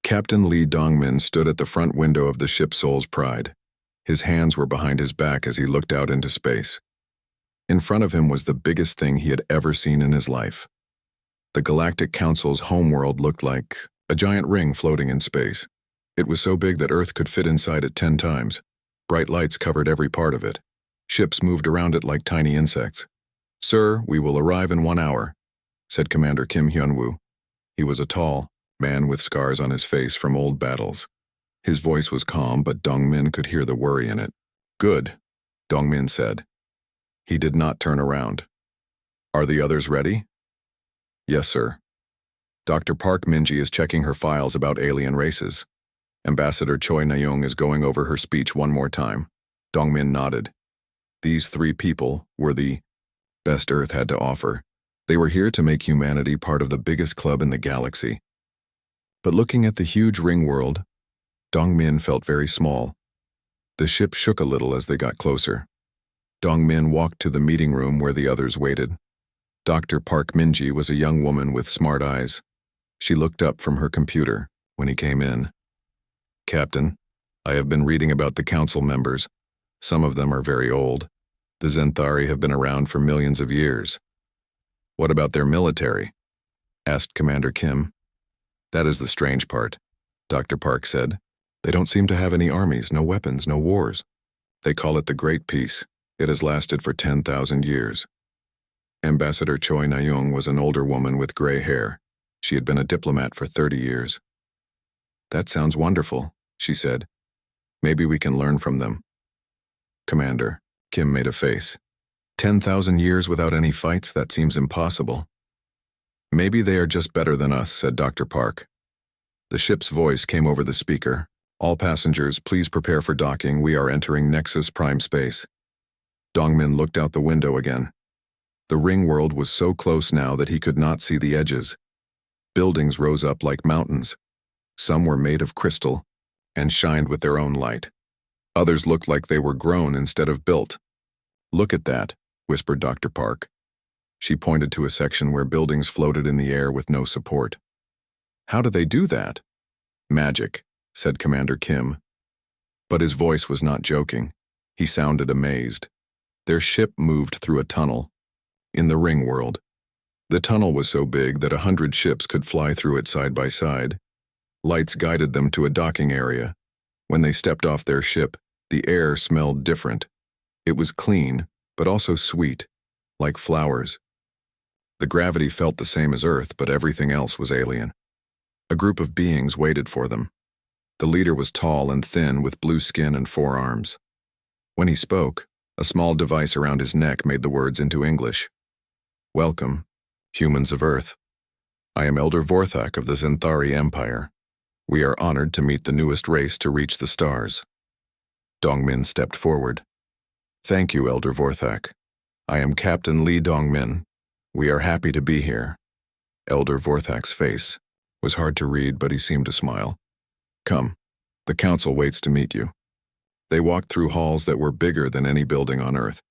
Captain Lee Dongmin stood at the front window of the ship Soul's Pride. His hands were behind his back as he looked out into space. In front of him was the biggest thing he had ever seen in his life. The Galactic Council's homeworld looked like a giant ring floating in space. It was so big that Earth could fit inside it 10 times. Bright lights covered every part of it. Ships moved around it like tiny insects. "Sir, we will arrive in 1 hour," said Commander Kim Hyun-woo. He was a tall man with scars on his face from old battles. His voice was calm, but Dongmin could hear the worry in it. "Good," Dongmin said. He did not turn around. "Are the others ready?" "Yes, sir." Dr. Park Minji is checking her files about alien races. Ambassador Choi Na-young is going over her speech one more time. Dongmin nodded. These 3 people were the best Earth had to offer. They were here to make humanity part of the biggest club in the galaxy. But looking at the huge ring world, Dongmin felt very small. The ship shook a little as they got closer. Dongmin walked to the meeting room where the others waited. Dr. Park Minji was a young woman with smart eyes. She looked up from her computer when he came in. "Captain, I have been reading about the council members. Some of them are very old. The Zenthari have been around for millions of years." "What about their military?" asked Commander Kim. "That is the strange part," Dr. Park said. "They don't seem to have any armies, no weapons, no wars. They call it the Great Peace. It has lasted for 10,000 years. Ambassador Choi Na-young was an older woman with gray hair. She had been a diplomat for 30 years. "That sounds wonderful," she said. "Maybe we can learn from them." "Commander," Kim made a face. 10,000 years without any fights? That seems impossible." "Maybe they are just better than us," said Dr. Park. The ship's voice came over the speaker. "All passengers, please prepare for docking. We are entering Nexus Prime Space." Dongmin looked out the window again. The ring world was so close now that he could not see the edges. Buildings rose up like mountains. Some were made of crystal and shined with their own light. Others looked like they were grown instead of built. "Look at that," whispered Dr. Park. She pointed to a section where buildings floated in the air with no support. "How do they do that?" "Magic," said Commander Kim. But his voice was not joking. He sounded amazed. Their ship moved through a tunnel in the ring world. The tunnel was so big that 100 ships could fly through it side by side. Lights guided them to a docking area. When they stepped off their ship, the air smelled different. It was clean, but also sweet, like flowers. The gravity felt the same as Earth, but everything else was alien. A group of beings waited for them. The leader was tall and thin with blue skin and 4 arms. When he spoke, a small device around his neck made the words into English. "Welcome, humans of Earth. I am Elder Vorthak of the Zenthari Empire. We are honored to meet the newest race to reach the stars." Dongmin stepped forward. "Thank you, Elder Vorthak. I am Captain Lee Dongmin. We are happy to be here." Elder Vorthak's face was hard to read, but he seemed to smile. "Come, the council waits to meet you." They walked through halls that were bigger than any building on Earth.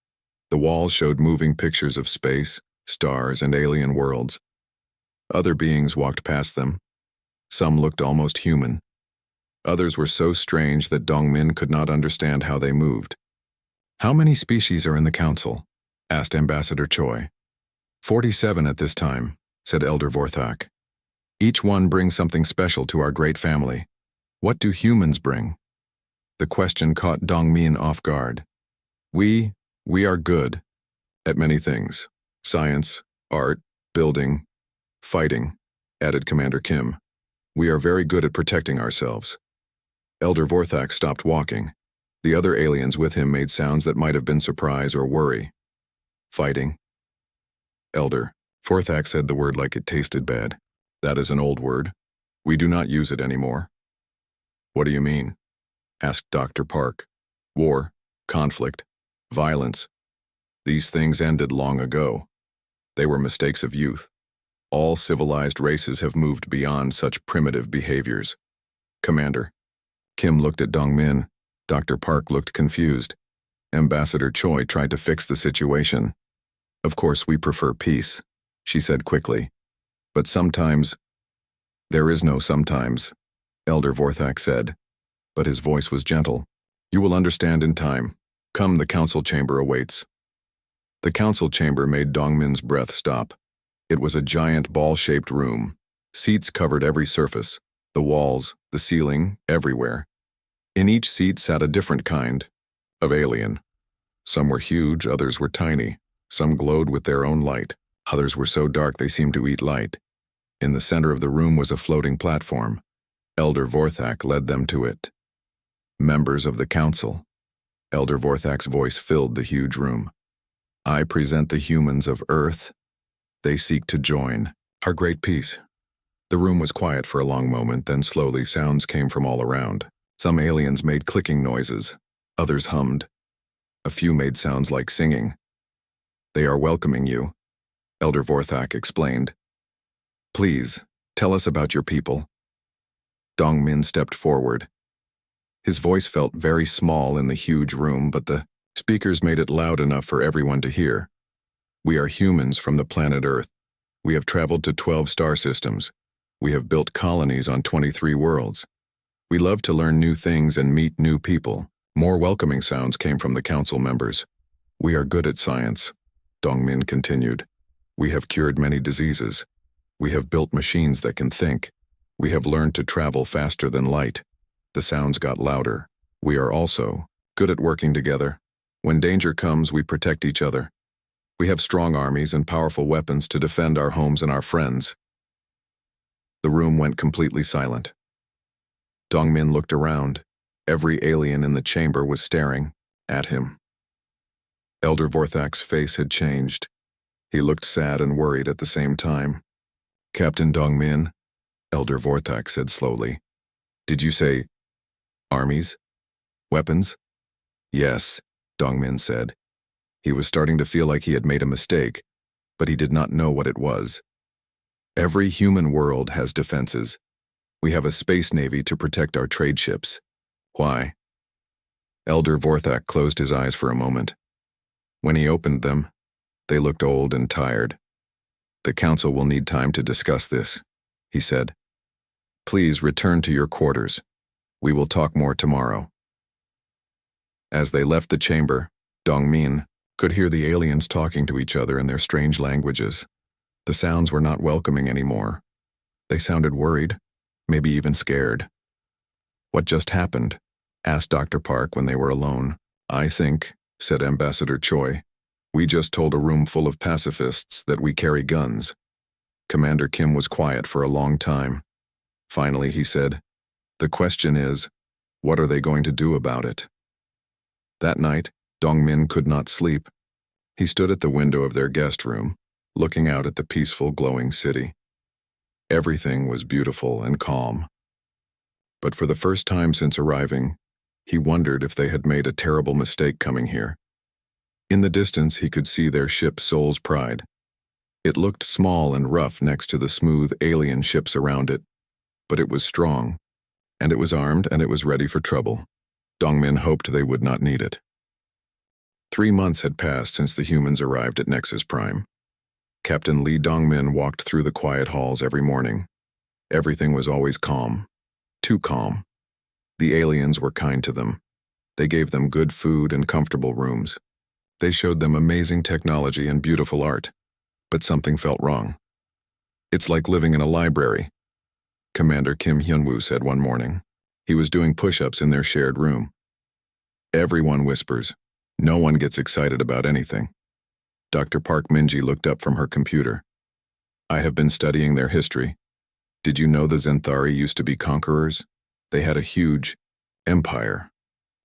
The walls showed moving pictures of space, stars, and alien worlds. Other beings walked past them. Some looked almost human. Others were so strange that Dongmin could not understand how they moved. "How many species are in the council?" asked Ambassador Choi. 47 at this time," said Elder Vorthak. "Each one brings something special to our great family. What do humans bring?" The question caught Dongmin off guard. We are good at many things. Science, art, building, fighting," added Commander Kim. "We are very good at protecting ourselves." Elder Vorthak stopped walking. The other aliens with him made sounds that might have been surprise or worry. "Fighting." "Elder," Vorthak said the word like it tasted bad. "That is an old word. We do not use it anymore." "What do you mean?" asked Dr. Park. "War, conflict, violence. These things ended long ago. They were mistakes of youth. All civilized races have moved beyond such primitive behaviors." "Commander." Kim looked at Dongmin. Dr. Park looked confused. Ambassador Choi tried to fix the situation. "Of course we prefer peace," she said quickly. "But sometimes, there is no sometimes. Elder Vorthak said, but his voice was gentle. You will understand in time. Come, the council chamber awaits. The council chamber made Dongmin's breath stop. It was a giant ball-shaped room. Seats covered every surface, the walls, the ceiling, everywhere. In each seat sat a different kind of alien. Some were huge, others were tiny. Some glowed with their own light. Others were so dark they seemed to eat light. In the center of the room was a floating platform. Elder Vorthak led them to it. Members of the council. Elder Vorthak's voice filled the huge room. I present the humans of Earth. They seek to join our great peace. The room was quiet for a long moment, then slowly sounds came from all around. Some aliens made clicking noises. Others hummed. A few made sounds like singing. They are welcoming you, Elder Vorthak explained. Please, tell us about your people. Dongmin stepped forward. His voice felt very small in the huge room, but the speakers made it loud enough for everyone to hear. We are humans from the planet Earth. We have traveled to 12 star systems. We have built colonies on 23 worlds. We love to learn new things and meet new people. More welcoming sounds came from the council members. We are good at science, Dongmin continued. We have cured many diseases. We have built machines that can think. We have learned to travel faster than light. The sounds got louder. We are also good at working together. When danger comes, we protect each other. We have strong armies and powerful weapons to defend our homes and our friends. The room went completely silent. Dongmin looked around. Every alien in the chamber was staring at him. Elder Vorthak's face had changed. He looked sad and worried at the same time. Captain Dongmin, Elder Vorthak said slowly. Did you say armies? Weapons? Yes, Dongmin said. He was starting to feel like he had made a mistake, but he did not know what it was. Every human world has defenses. We have a space navy to protect our trade ships. Why? Elder Vorthak closed his eyes for a moment. When he opened them, they looked old and tired. The council will need time to discuss this, he said. Please return to your quarters. We will talk more tomorrow. As they left the chamber, Dongmin could hear the aliens talking to each other in their strange languages. The sounds were not welcoming anymore. They sounded worried, maybe even scared. What just happened? Asked Dr. Park when they were alone. I think, said Ambassador Choi, we just told a room full of pacifists that we carry guns. Commander Kim was quiet for a long time. Finally, he said, the question is, what are they going to do about it? That night, Dongmin could not sleep. He stood at the window of their guest room, looking out at the peaceful, glowing city. Everything was beautiful and calm. But for the first time since arriving, he wondered if they had made a terrible mistake coming here. In the distance, he could see their ship Soul's Pride. It looked small and rough next to the smooth alien ships around it, but it was strong, and it was armed, and it was ready for trouble. Dongmin hoped they would not need it. 3 months had passed since the humans arrived at Nexus Prime. Captain Lee Dongmin walked through the quiet halls every morning. Everything was always calm. Too calm. The aliens were kind to them. They gave them good food and comfortable rooms. They showed them amazing technology and beautiful art. But something felt wrong. It's like living in a library, Commander Kim Hyunwoo said one morning. He was doing push-ups in their shared room. Everyone whispers. No one gets excited about anything. Dr. Park Minji looked up from her computer. I have been studying their history. Did you know the Zenthari used to be conquerors? They had a huge empire.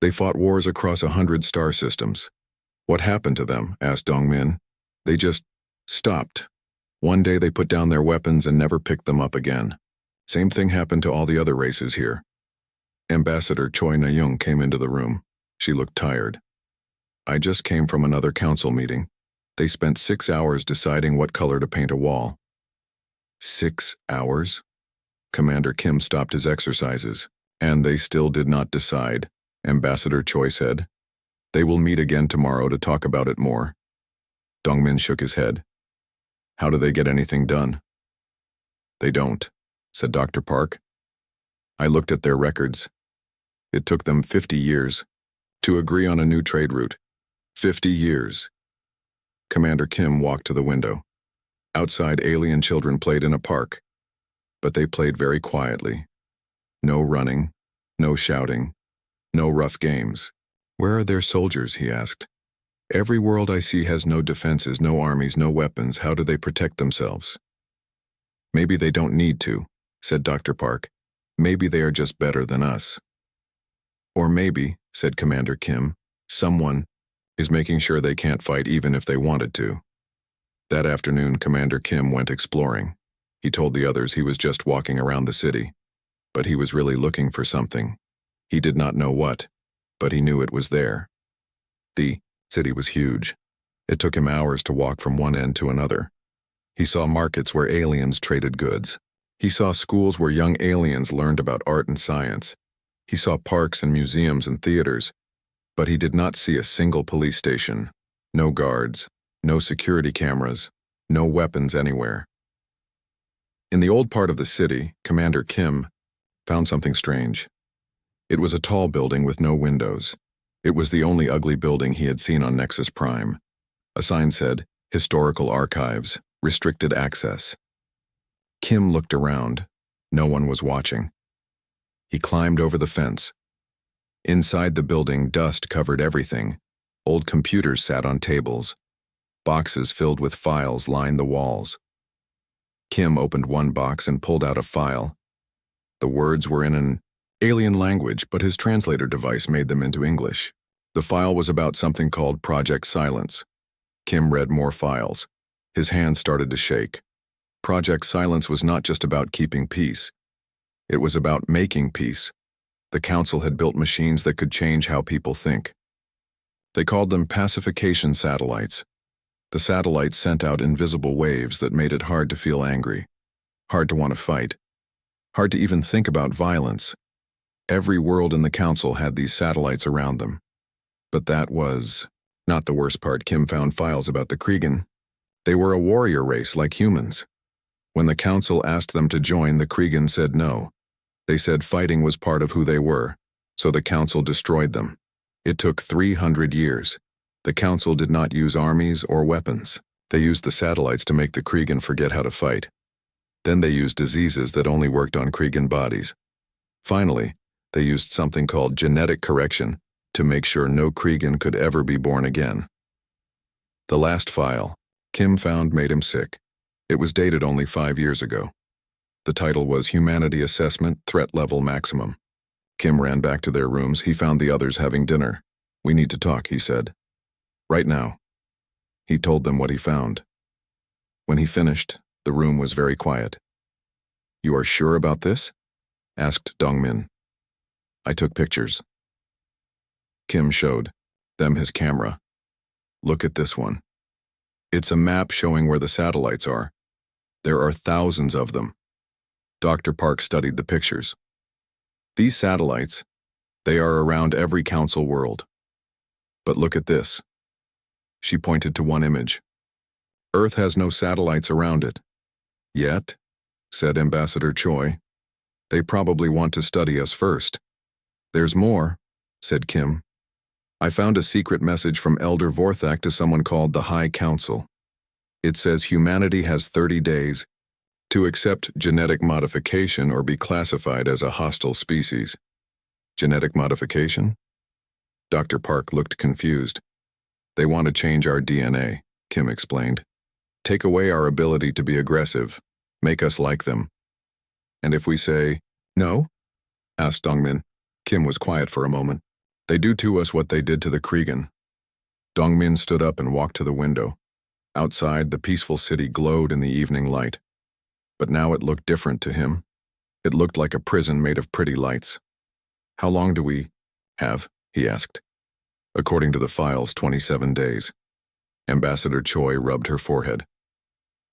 They fought wars across 100 star systems. What happened to them? Asked Dongmin. They just stopped. One day they put down their weapons and never picked them up again. Same thing happened to all the other races here. Ambassador Choi Na-young came into the room. She looked tired. I just came from another council meeting. They spent 6 hours deciding what color to paint a wall. 6 hours? Commander Kim stopped his exercises. And they still did not decide, Ambassador Choi said. They will meet again tomorrow to talk about it more. Dongmin shook his head. How do they get anything done? They don't, said Dr. Park. I looked at their records. It took them 50 years to agree on a new trade route. 50 years. Commander Kim walked to the window. Outside, alien children played in a park, but they played very quietly. No running, no shouting, no rough games. Where are their soldiers, he asked. Every world I see has no defenses, no armies, no weapons. How do they protect themselves? Maybe they don't need to, said Dr. Park. Maybe they are just better than us. Or maybe, said Commander Kim, someone is making sure they can't fight even if they wanted to. That afternoon, Commander Kim went exploring. He told the others he was just walking around the city, but he was really looking for something. He did not know what, but he knew it was there. The city was huge. It took him hours to walk from one end to another. He saw markets where aliens traded goods. He saw schools where young aliens learned about art and science. He saw parks and museums and theaters, but he did not see a single police station, no guards, no security cameras, no weapons anywhere. In the old part of the city, Commander Kim found something strange. It was a tall building with no windows. It was the only ugly building he had seen on Nexus Prime. A sign said, Historical Archives, Restricted Access. Kim looked around. No one was watching. He climbed over the fence. Inside the building, dust covered everything. Old computers sat on tables. Boxes filled with files lined the walls. Kim opened one box and pulled out a file. The words were in an alien language, but his translator device made them into English. The file was about something called Project Silence. Kim read more files. His hands started to shake. Project Silence was not just about keeping peace. It was about making peace. The Council had built machines that could change how people think. They called them pacification satellites. The satellites sent out invisible waves that made it hard to feel angry, hard to want to fight, hard to even think about violence. Every world in the Council had these satellites around them. But that was not the worst part. Kim found files about the Kregan. They were a warrior race like humans. When the Council asked them to join, the Kregan said no. They said fighting was part of who they were, so the Council destroyed them. It took 300 years. The Council did not use armies or weapons. They used the satellites to make the Kregan forget how to fight. Then they used diseases that only worked on Kregan bodies. Finally, they used something called genetic correction to make sure no Kregan could ever be born again. The last file Kim found made him sick. It was dated only 5 years ago. The title was Humanity Assessment, Threat Level Maximum. Kim ran back to their rooms. He found the others having dinner. We need to talk, he said. Right now. He told them what he found. When he finished, the room was very quiet. You are sure about this? Asked Dongmin. I took pictures. Kim showed them his camera. Look at this one. It's a map showing where the satellites are. There are thousands of them. Dr. Park studied the pictures. These satellites, they are around every Council world. But look at this. She pointed to one image. Earth has no satellites around it. Yet, said Ambassador Choi, they probably want to study us first. There's more, said Kim. I found a secret message from Elder Vorthak to someone called the High Council. It says humanity has 30 days to accept genetic modification or be classified as a hostile species. Genetic modification? Dr. Park looked confused. They want to change our DNA, Kim explained. Take away our ability to be aggressive, make us like them. And if we say, no? Asked Dongmin. Kim was quiet for a moment. They do to us what they did to the Kregan. Dongmin stood up and walked to the window. Outside, the peaceful city glowed in the evening light. But now it looked different to him. It looked like a prison made of pretty lights. How long do we have? He asked. According to the files, 27 days. Ambassador Choi rubbed her forehead.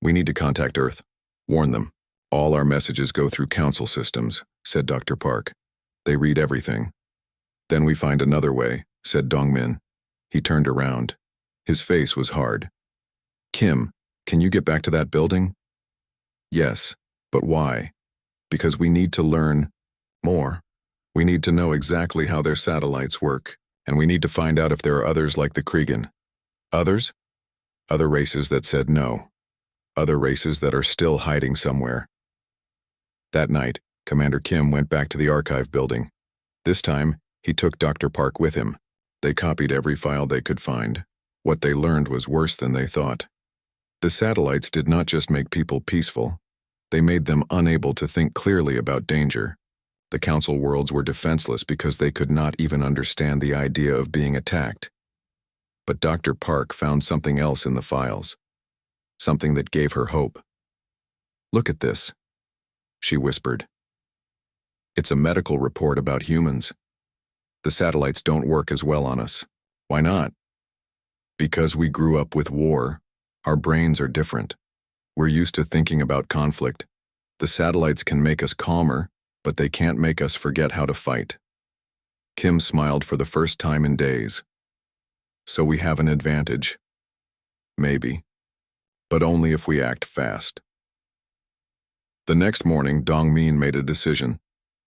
We need to contact Earth. Warn them. All our messages go through Council systems, said Dr. Park. They read everything. Then we find another way, said Dongmin. He turned around. His face was hard. Kim, can you get back to that building? Yes, but why? Because we need to learn More. We need to know exactly how their satellites work, and we need to find out if there are others like the Kregan. Others? Other races that said no. Other races that are still hiding somewhere. That night, Commander Kim went back to the archive building. This time, he took Dr. Park with him. They copied every file they could find. What they learned was worse than they thought. The satellites did not just make people peaceful. They made them unable to think clearly about danger. The Council worlds were defenseless because they could not even understand the idea of being attacked. But Dr. Park found something else in the files. Something that gave her hope. "Look at this," she whispered. "It's a medical report about humans. The satellites don't work as well on us. Why not? Because we grew up with war. Our brains are different. We're used to thinking about conflict. The satellites can make us calmer, but they can't make us forget how to fight." Kim smiled for the first time in days. "So we have an advantage." "Maybe. But only if we act fast." The next morning, Dong-min made a decision.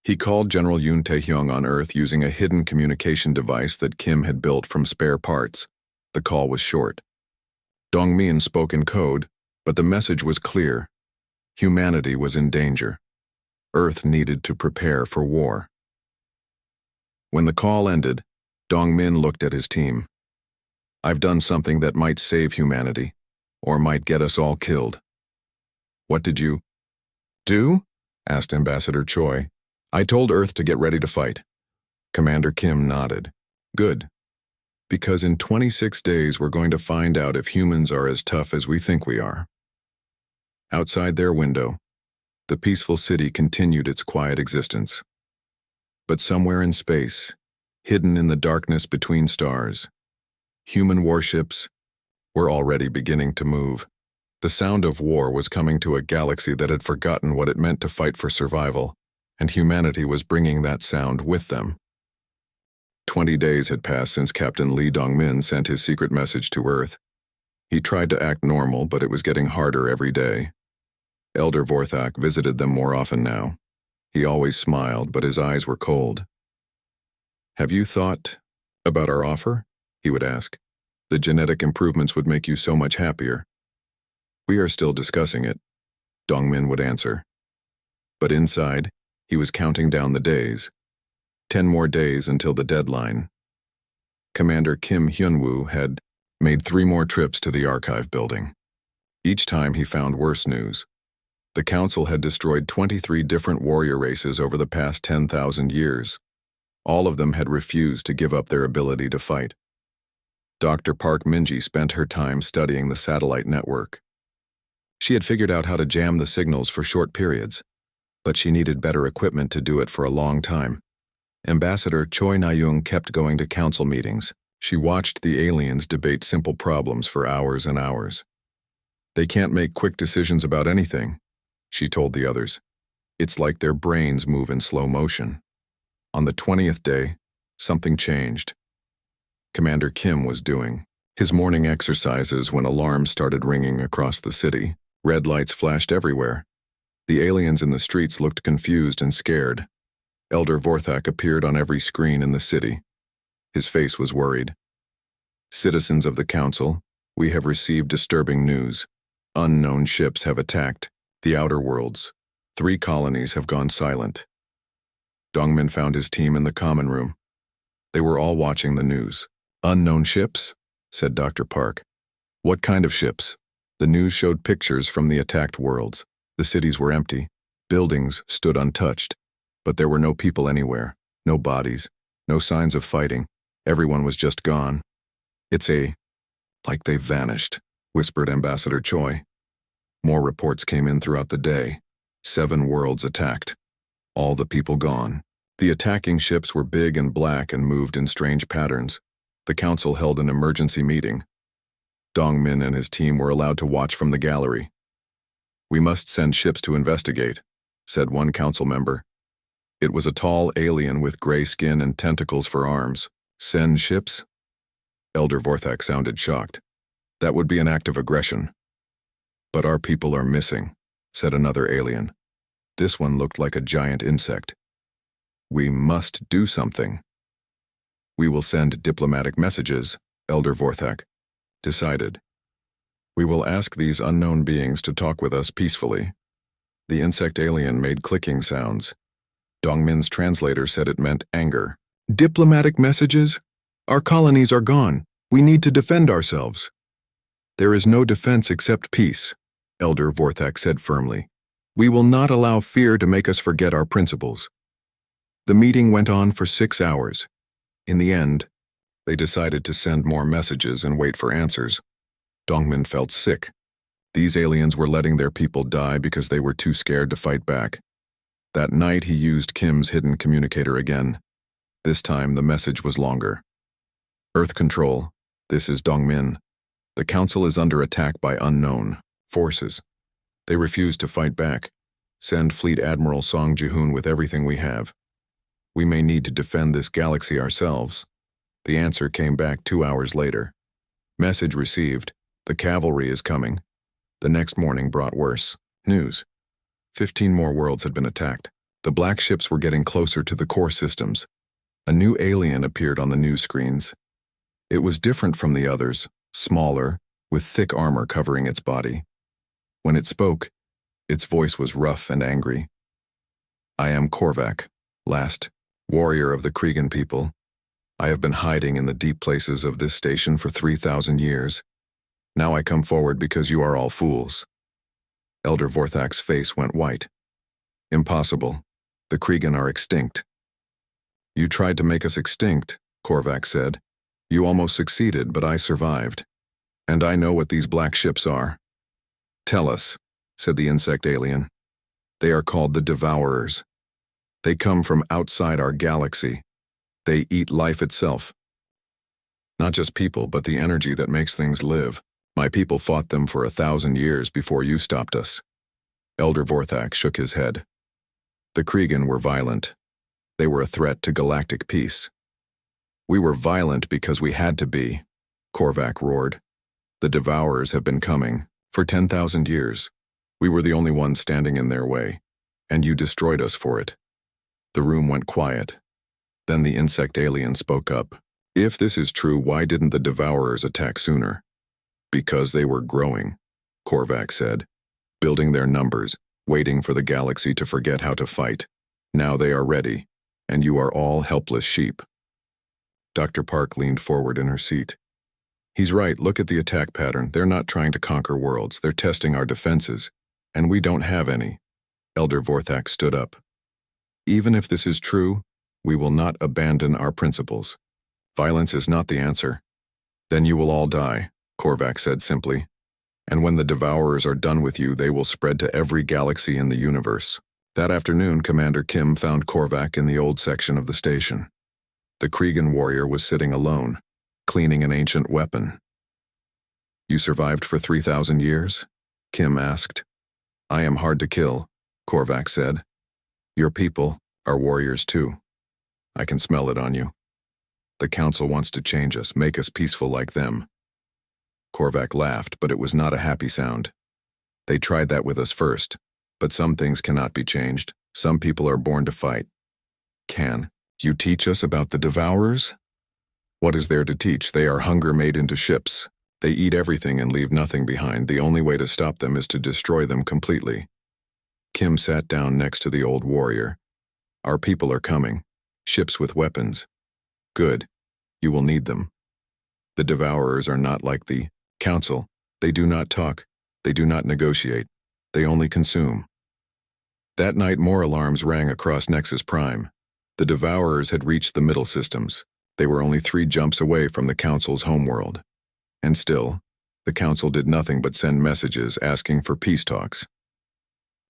He called General Yoon Tae-hyung on Earth using a hidden communication device that Kim had built from spare parts. The call was short. Dong-min spoke in code, but the message was clear. Humanity was in danger. Earth needed to prepare for war. When the call ended, Dong-min looked at his team. "I've done something that might save humanity, or might get us all killed." "What did you do?" asked Ambassador Choi. "I told Earth to get ready to fight." Commander Kim nodded. "Good. Because in 26 days we're going to find out if humans are as tough as we think we are." Outside their window, the peaceful city continued its quiet existence. But somewhere in space, hidden in the darkness between stars, human warships were already beginning to move. The sound of war was coming to a galaxy that had forgotten what it meant to fight for survival, and humanity was bringing that sound with them. 20 days had passed since Captain Lee Dong-min sent his secret message to Earth. He tried to act normal, but it was getting harder every day. Elder Vorthak visited them more often now. He always smiled, but his eyes were cold. "Have you thought about our offer?" he would ask. "The genetic improvements would make you so much happier." "We are still discussing it," Dong-min would answer. But inside, he was counting down the days. 10 more days until the deadline. Commander Kim Hyun-woo had made 3 more trips to the archive building. Each time he found worse news. The Council had destroyed 23 different warrior races over the past 10,000 years. All of them had refused to give up their ability to fight. Dr. Park Minji spent her time studying the satellite network. She had figured out how to jam the signals for short periods, but she needed better equipment to do it for a long time. Ambassador Choi Na-young kept going to council meetings. She watched the aliens debate simple problems for hours and hours. "They can't make quick decisions about anything," she told the others. "It's like their brains move in slow motion." On the 20th day, something changed. Commander Kim was doing his morning exercises when alarms started ringing across the city. Red lights flashed everywhere. The aliens in the streets looked confused and scared. Elder Vorthak appeared on every screen in the city. His face was worried. "Citizens of the Council, we have received disturbing news. Unknown ships have attacked the outer worlds. 3 colonies have gone silent." Dong-min found his team in the common room. They were all watching the news. "Unknown ships?" said Dr. Park. "What kind of ships?" The news showed pictures from the attacked worlds. The cities were empty. Buildings stood untouched. But there were no people anywhere, no bodies, no signs of fighting. Everyone was just gone. "It's like they vanished," whispered Ambassador Choi. More reports came in throughout the day. 7 worlds attacked. All the people gone. The attacking ships were big and black and moved in strange patterns. The council held an emergency meeting. Dong-min and his team were allowed to watch from the gallery. "We must send ships to investigate," said one council member. It was a tall alien with gray skin and tentacles for arms. "Send ships?" Elder Vorthak sounded shocked. "That would be an act of aggression." "But our people are missing," said another alien. This one looked like a giant insect. We must do something. We will send diplomatic messages, Elder Vorthak decided. We will ask these unknown beings to talk with us peacefully. The insect alien made clicking sounds. Dongmin's translator said it meant anger. Diplomatic messages? Our colonies are gone. We need to defend ourselves. There is no defense except peace, Elder Vorthak said firmly. We will not allow fear to make us forget our principles. The meeting went on for 6 hours. In the end, they decided to send more messages and wait for answers. Dongmin felt sick. These aliens were letting their people die because they were too scared to fight back. That night he used Kim's hidden communicator again. This time the message was longer. Earth Control, this is Dongmin. The Council is under attack by unknown forces. They refuse to fight back. Send Fleet Admiral Song Ji-hoon with everything we have. We may need to defend this galaxy ourselves. The answer came back 2 hours later. Message received. The cavalry is coming. The next morning brought worse news. 15 more worlds had been attacked. The black ships were getting closer to the core systems. A new alien appeared on the news screens. It was different from the others, smaller, with thick armor covering its body. When it spoke, its voice was rough and angry. I am Korvac, last warrior of the Kregan people. I have been hiding in the deep places of this station for 3,000 years. Now I come forward because you are all fools. Elder Vorthak's face went white. Impossible. The Kregan are extinct. You tried to make us extinct, Korvac said. You almost succeeded, but I survived. And I know what these black ships are. Tell us, said the insect alien. They are called the Devourers. They come from outside our galaxy. They eat life itself. Not just people, but the energy that makes things live. My people fought them for 1,000 years before you stopped us. Elder Vorthak shook his head. The Kregan were violent. They were a threat to galactic peace. We were violent because we had to be, Korvac roared. The Devourers have been coming for 10,000 years. We were the only ones standing in their way, and you destroyed us for it. The room went quiet. Then the insect alien spoke up. If this is true, why didn't the Devourers attack sooner? Because they were growing, Korvac said, building their numbers, waiting for the galaxy to forget how to fight. Now they are ready, and you are all helpless sheep. Dr. Park leaned forward in her seat. He's right, look at the attack pattern. They're not trying to conquer worlds, they're testing our defenses, and we don't have any. Elder Vorthak stood up. Even if this is true, we will not abandon our principles. Violence is not the answer. Then you will all die, Korvac said simply. And when the Devourers are done with you, they will spread to every galaxy in the universe. That afternoon, Commander Kim found Korvac in the old section of the station. The Kregan warrior was sitting alone, cleaning an ancient weapon. You survived for 3,000 years? Kim asked. I am hard to kill, Korvac said. Your people are warriors too. I can smell it on you. The Council wants to change us, make us peaceful like them. Korvac laughed, but it was not a happy sound. They tried that with us first, but some things cannot be changed. Some people are born to fight. Can you teach us about the Devourers? What is there to teach? They are hunger made into ships. They eat everything and leave nothing behind. The only way to stop them is to destroy them completely. Kim sat down next to the old warrior. Our people are coming. Ships with weapons. Good. You will need them. The Devourers are not like the Council. They do not talk. They do not negotiate. They only consume. That night more alarms rang across Nexus Prime. The Devourers had reached the middle systems. They were only 3 jumps away from the Council's homeworld. And still, the Council did nothing but send messages asking for peace talks.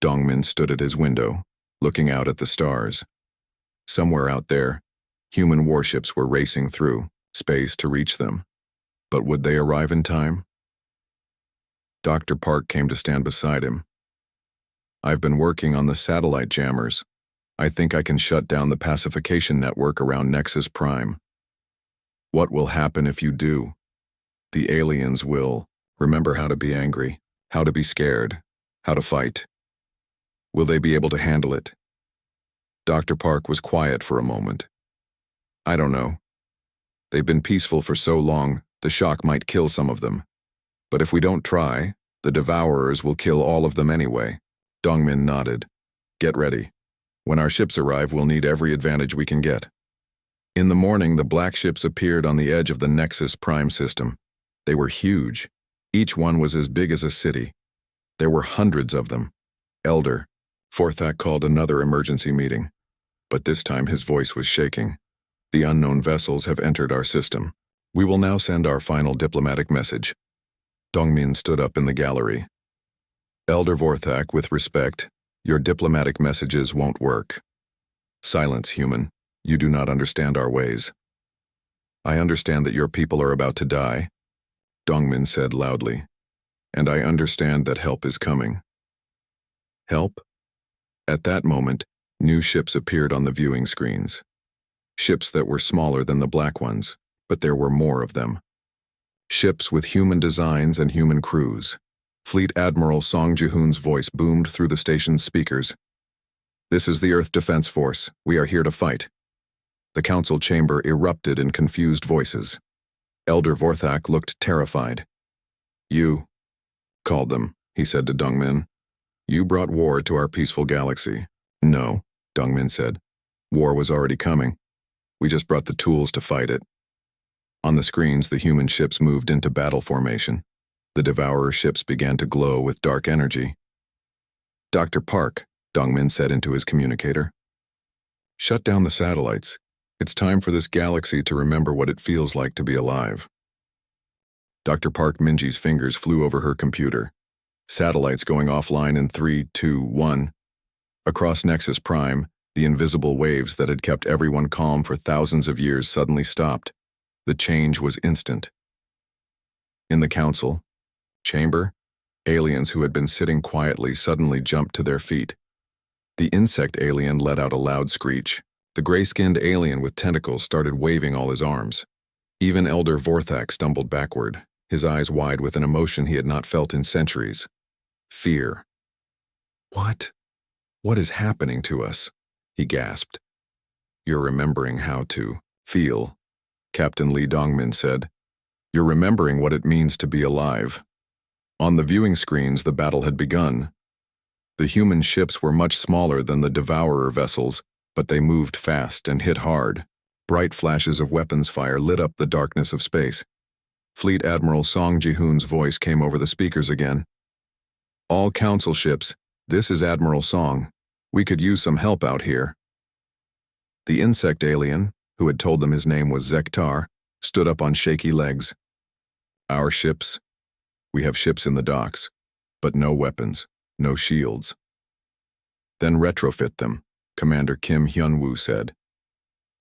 Dongmin stood at his window, looking out at the stars. Somewhere out there, human warships were racing through space to reach them. But would they arrive in time? Dr. Park came to stand beside him. I've been working on the satellite jammers. I think I can shut down the pacification network around Nexus Prime. What will happen if you do? The aliens will remember how to be angry, how to be scared, how to fight. Will they be able to handle it? Dr. Park was quiet for a moment. I don't know. They've been peaceful for so long, the shock might kill some of them. But if we don't try, the Devourers will kill all of them anyway. Dongmin nodded. Get ready. When our ships arrive, we'll need every advantage we can get. In the morning, the black ships appeared on the edge of the Nexus Prime system. They were huge. Each one was as big as a city. There were hundreds of them. Elder Vorthak called another emergency meeting. But this time his voice was shaking. The unknown vessels have entered our system. We will now send our final diplomatic message. Dongmin stood up in the gallery. Elder Vorthak, with respect, your diplomatic messages won't work. Silence, human. You do not understand our ways. I understand that your people are about to die, Dongmin said loudly. And I understand that help is coming. Help? At that moment, new ships appeared on the viewing screens. Ships that were smaller than the black ones, but there were more of them. Ships with human designs and human crews. Fleet Admiral Song Ji-hoon's voice boomed through the station's speakers. This is the Earth Defense Force. We are here to fight. The council chamber erupted in confused voices. Elder Vorthak looked terrified. You called them, he said to Dongmin. You brought war to our peaceful galaxy. No, Dongmin said. War was already coming. We just brought the tools to fight it. On the screens, the human ships moved into battle formation. The Devourer ships began to glow with dark energy. Dr. Park, Dongmin said into his communicator. Shut down the satellites. It's time for this galaxy to remember what it feels like to be alive. Dr. Park Minji's fingers flew over her computer. Satellites going offline in 3, 2, 1. Across Nexus Prime, the invisible waves that had kept everyone calm for thousands of years suddenly stopped. The change was instant. In the council chamber, aliens who had been sitting quietly suddenly jumped to their feet. The insect alien let out a loud screech. The gray-skinned alien with tentacles started waving all his arms. Even Elder Vorthak stumbled backward, his eyes wide with an emotion he had not felt in centuries. Fear. What? What is happening to us? He gasped. You're remembering how to feel, Captain Lee Dongmin said. You're remembering what it means to be alive. On the viewing screens, the battle had begun. The human ships were much smaller than the Devourer vessels, but they moved fast and hit hard. Bright flashes of weapons fire lit up the darkness of space. Fleet Admiral Song Ji-hoon's voice came over the speakers again. All council ships, this is Admiral Song. We could use some help out here. The insect alien, who had told them his name was Zektar, stood up on shaky legs. Our ships? We have ships in the docks, but no weapons, no shields. Then retrofit them, Commander Kim Hyun-woo said.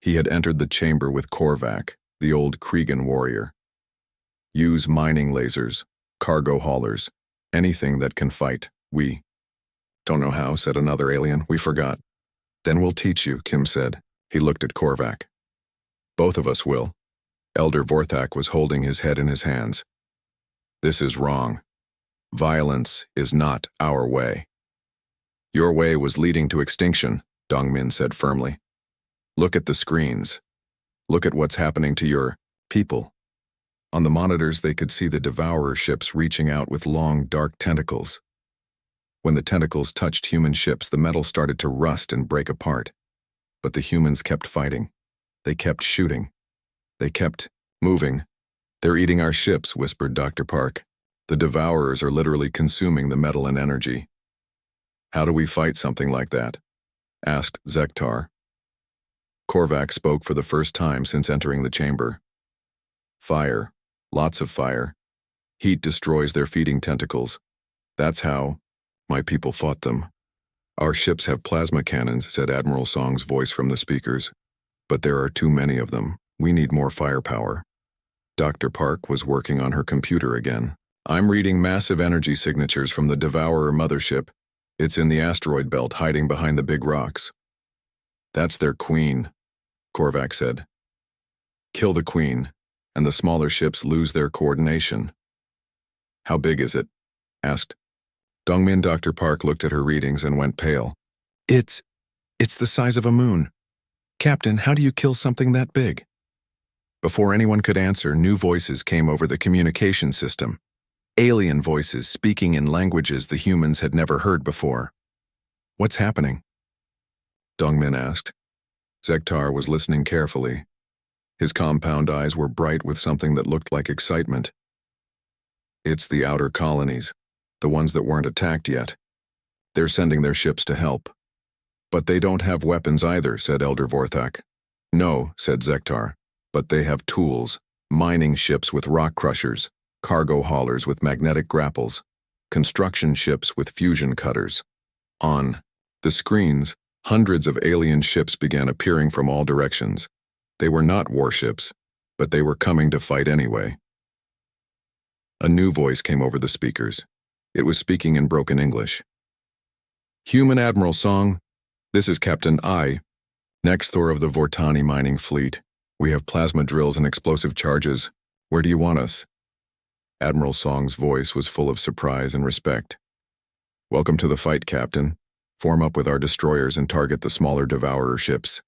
He had entered the chamber with Korvac, the old Kregan warrior. Use mining lasers, cargo haulers, anything that can fight, we. Don't know how, said another alien, we forgot. Then we'll teach you, Kim said. He looked at Korvac. Both of us will. Elder Vorthak was holding his head in his hands. This is wrong. Violence is not our way. Your way was leading to extinction, Dongmin said firmly. Look at the screens. Look at what's happening to your people. On the monitors, they could see the Devourer ships reaching out with long, dark tentacles. When the tentacles touched human ships, the metal started to rust and break apart. But the humans kept fighting. They kept shooting. They kept moving. They're eating our ships, whispered Dr. Park. The Devourers are literally consuming the metal and energy. How do we fight something like that? Asked Zektar. Korvac spoke for the first time since entering the chamber. Fire. Lots of fire. Heat destroys their feeding tentacles. That's how my people fought them. Our ships have plasma cannons, said Admiral Song's voice from the speakers. But there are too many of them. We need more firepower. Dr. Park was working on her computer again. I'm reading massive energy signatures from the Devourer mothership. It's in the asteroid belt hiding behind the big rocks. That's their queen, Korvac said. Kill the queen, and the smaller ships lose their coordination. How big is it? Asked. Dongmin. Dr. Park looked at her readings and went pale. It's It's the size of a moon. Captain, how do you kill something that big? Before anyone could answer, new voices came over the communication system. Alien voices speaking in languages the humans had never heard before. What's happening? Dongmin asked. Zektar was listening carefully. His compound eyes were bright with something that looked like excitement. It's the outer colonies, the ones that weren't attacked yet. They're sending their ships to help. But they don't have weapons either, said Elder Vorthak. No, said Zektar, but they have tools, mining ships with rock crushers, cargo haulers with magnetic grapples, construction ships with fusion cutters. On the screens, hundreds of alien ships began appearing from all directions. They were not warships, but they were coming to fight anyway. A new voice came over the speakers. It was speaking in broken English. Human Admiral Song, this is Captain I, Nexthor of the Vortani mining fleet. We have plasma drills and explosive charges. Where do you want us? Admiral Song's voice was full of surprise and respect. Welcome to the fight, Captain. Form up with our destroyers and target the smaller Devourer ships.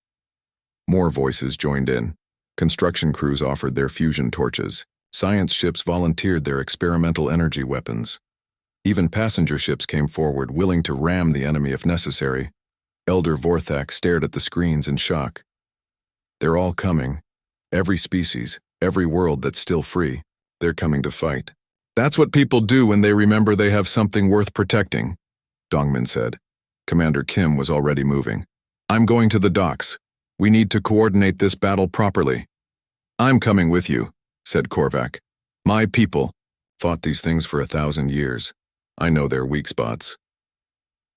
More voices joined in. Construction crews offered their fusion torches. Science ships volunteered their experimental energy weapons. Even passenger ships came forward, willing to ram the enemy if necessary. Elder Vorthak stared at the screens in shock. They're all coming. Every species, every world that's still free. They're coming to fight. That's what people do when they remember they have something worth protecting, Dongmin said. Commander Kim was already moving. I'm going to the docks. We need to coordinate this battle properly. I'm coming with you, said Korvac. My people fought these things for 1,000 years. I know their weak spots.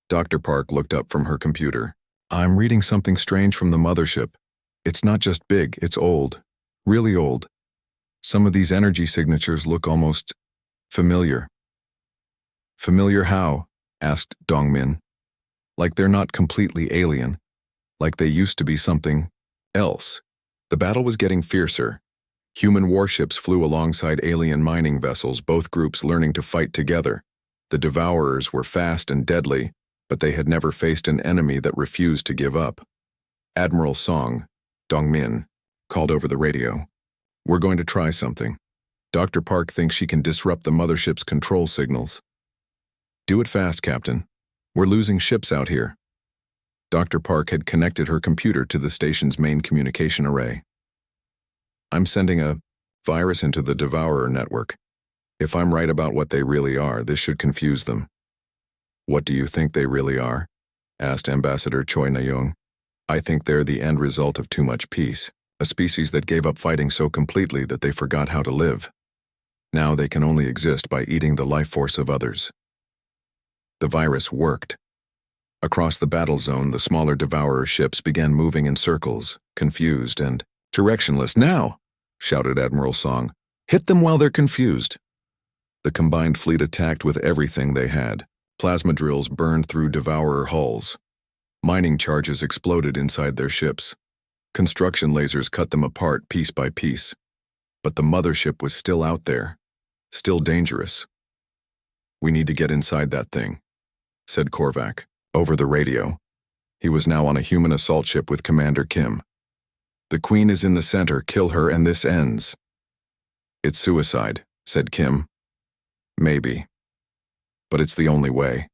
Dr. Park looked up from her computer. I'm reading something strange from the mothership. It's not just big, it's old. Really old. Some of these energy signatures look almost familiar. Familiar how? Asked Dongmin. Like they're not completely alien. Like they used to be something else. The battle was getting fiercer. Human warships flew alongside alien mining vessels, both groups learning to fight together. The Devourers were fast and deadly, but they had never faced an enemy that refused to give up. Admiral Song, Dongmin, called over the radio. We're going to try something. Dr. Park thinks she can disrupt the mothership's control signals. Do it fast, Captain. We're losing ships out here. Dr. Park had connected her computer to the station's main communication array. I'm sending a virus into the Devourer network. If I'm right about what they really are, this should confuse them. What do you think they really are? Asked Ambassador Choi Na-young. I think they're the end result of too much peace, a species that gave up fighting so completely that they forgot how to live. Now they can only exist by eating the life force of others. The virus worked. Across the battle zone, the smaller Devourer ships began moving in circles, confused and directionless. Now, shouted Admiral Song. Hit them while they're confused. The combined fleet attacked with everything they had. Plasma drills burned through Devourer hulls. Mining charges exploded inside their ships. Construction lasers cut them apart piece by piece. But the mothership was still out there, still dangerous. We need to get inside that thing, said Korvac, over the radio. He was now on a human assault ship with Commander Kim. The Queen is in the center, kill her and this ends. It's suicide, said Kim. Maybe. But it's the only way.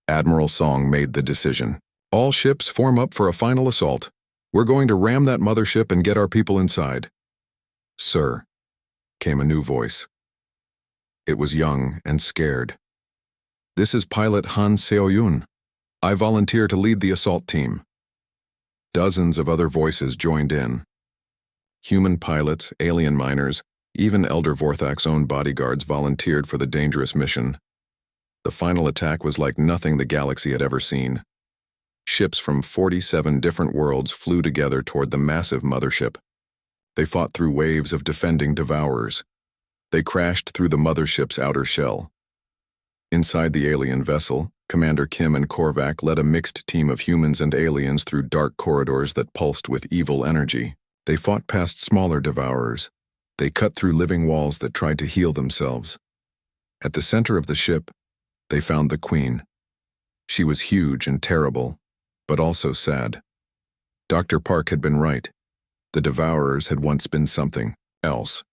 Admiral Song made the decision. All ships form up for a final assault. We're going to ram that mothership and get our people inside. Sir, came a new voice. It was young and scared. This is Pilot Han Seo-yoon. I volunteer to lead the assault team. Dozens of other voices joined in. Human pilots, alien miners, even Elder Vorthak's own bodyguards volunteered for the dangerous mission. The final attack was like nothing the galaxy had ever seen. Ships from 47 different worlds flew together toward the massive mothership. They fought through waves of defending Devourers. They crashed through the mothership's outer shell. Inside the alien vessel, Commander Kim and Korvac led a mixed team of humans and aliens through dark corridors that pulsed with evil energy. They fought past smaller Devourers. They cut through living walls that tried to heal themselves. At the center of the ship, they found the Queen. She was huge and terrible. but also sad. Dr. Park had been right. The Devourers had once been something else.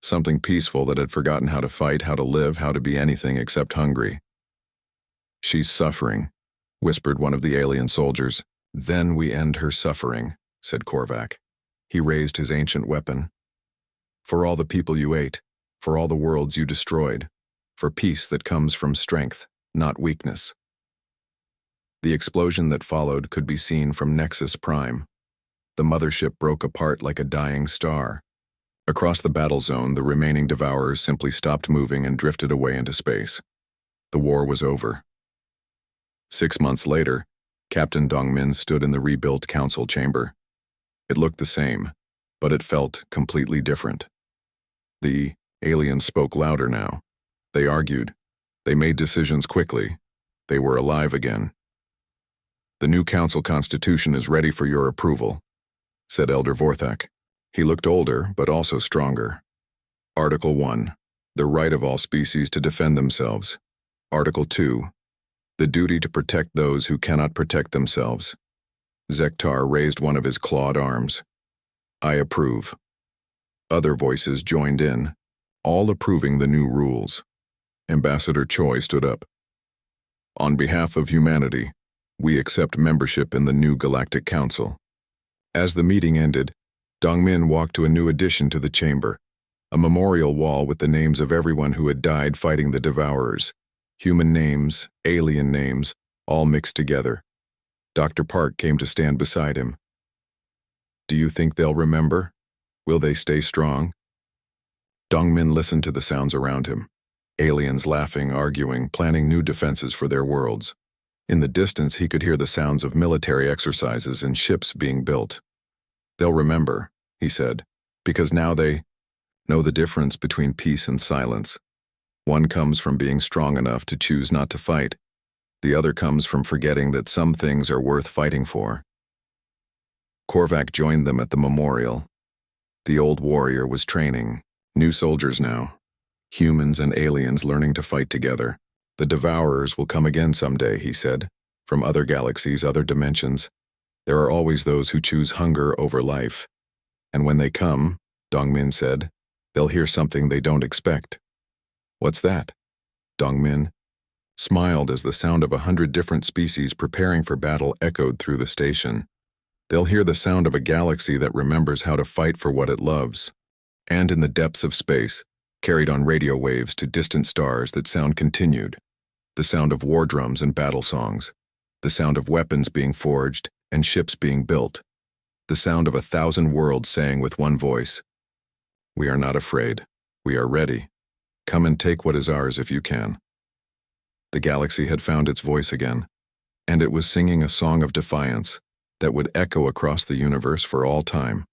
Something peaceful that had forgotten how to fight, how to live, how to be anything except hungry. "She's suffering," whispered one of the alien soldiers. "Then we end her suffering," said Korvac. He raised his ancient weapon. "For all the people you ate, for all the worlds you destroyed, for peace that comes from strength, not weakness." The explosion that followed could be seen from Nexus Prime. The mothership broke apart like a dying star. Across the battle zone, the remaining Devourers simply stopped moving and drifted away into space. The war was over. 6 months later, Captain Dongmin stood in the rebuilt council chamber. It looked the same, but it felt completely different. The aliens spoke louder now. They argued. They made decisions quickly. They were alive again. "The new council constitution is ready for your approval," said Elder Vorthak. He looked older, but also stronger. Article 1, the right of all species to defend themselves. Article 2, the duty to protect those who cannot protect themselves. Zektar raised one of his clawed arms. "I approve." Other voices joined in, all approving the new rules. Ambassador Choi stood up. "On behalf of humanity, we accept membership in the new Galactic Council." As the meeting ended, Dongmin walked to a new addition to the chamber, a memorial wall with the names of everyone who had died fighting the Devourers. Human names, alien names, all mixed together. Dr. Park came to stand beside him. "Do you think they'll remember? Will they stay strong?" Dongmin listened to the sounds around him. Aliens laughing, arguing, planning new defenses for their worlds. In the distance, he could hear the sounds of military exercises and ships being built. "They'll remember," he said, "because now they know the difference between peace and silence. One comes from being strong enough to choose not to fight. The other comes from forgetting that some things are worth fighting for." Korvac joined them at the memorial. The old warrior was training. New soldiers now. Humans and aliens learning to fight together. "The Devourers will come again someday," he said. "From other galaxies, other dimensions. There are always those who choose hunger over life. And when they come," Dongmin said, "they'll hear something they don't expect." "What's that?" Dongmin smiled as the sound of 100 different species preparing for battle echoed through the station. "They'll hear the sound of a galaxy that remembers how to fight for what it loves. And in the depths of space, carried on radio waves to distant stars that sound continued. The sound of war drums and battle songs. The sound of weapons being forged and ships being built. The sound of 1,000 worlds saying with one voice, 'We are not afraid. We are ready. Come and take what is ours if you can.'" The galaxy had found its voice again, and it was singing a song of defiance that would echo across the universe for all time.